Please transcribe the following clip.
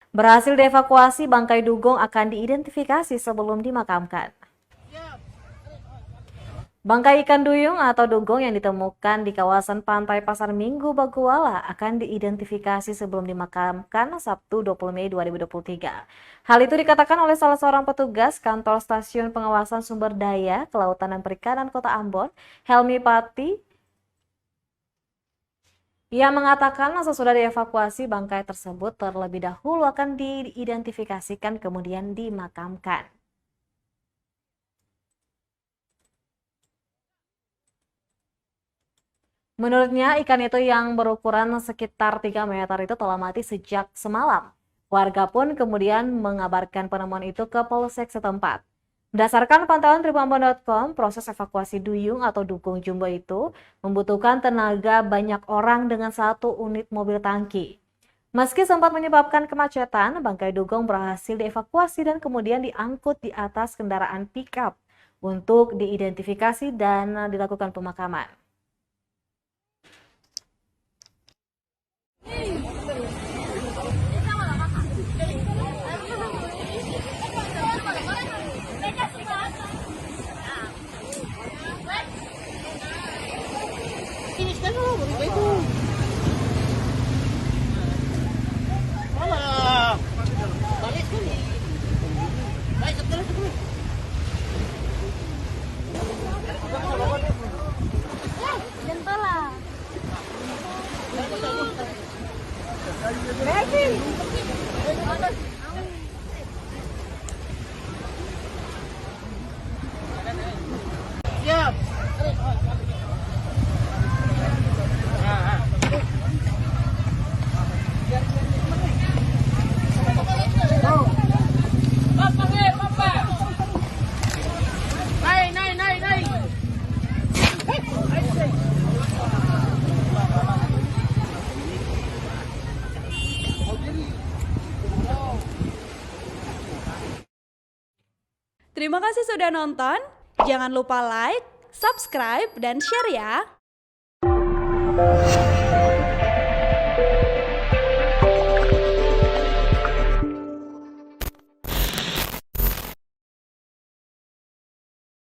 Berhasil dievakuasi, bangkai dugong akan diidentifikasi sebelum dimakamkan. Bangkai ikan duyung atau dugong yang ditemukan di kawasan pantai Pasar Minggu Baguala akan diidentifikasi sebelum dimakamkan Sabtu 20 Mei 2023. Hal itu dikatakan oleh salah seorang petugas kantor Stasiun Pengawasan Sumber Daya Kelautan dan Perikanan Kota Ambon, Helmi Pati. Ia mengatakan sesudah dievakuasi, bangkai tersebut terlebih dahulu akan diidentifikasikan kemudian dimakamkan. Menurutnya, ikan itu yang berukuran sekitar 3 meter itu telah mati sejak semalam. Warga pun kemudian mengabarkan penemuan itu ke Polsek setempat. Berdasarkan pantauan tribunambon.com, proses evakuasi duyung atau dugong jumbo itu membutuhkan tenaga banyak orang dengan satu unit mobil tangki. Meski sempat menyebabkan kemacetan, bangkai dugong berhasil dievakuasi dan kemudian diangkut di atas kendaraan pick-up untuk diidentifikasi dan dilakukan pemakaman. Siap. Naik. Terima kasih sudah nonton. Jangan lupa like, subscribe, dan share ya.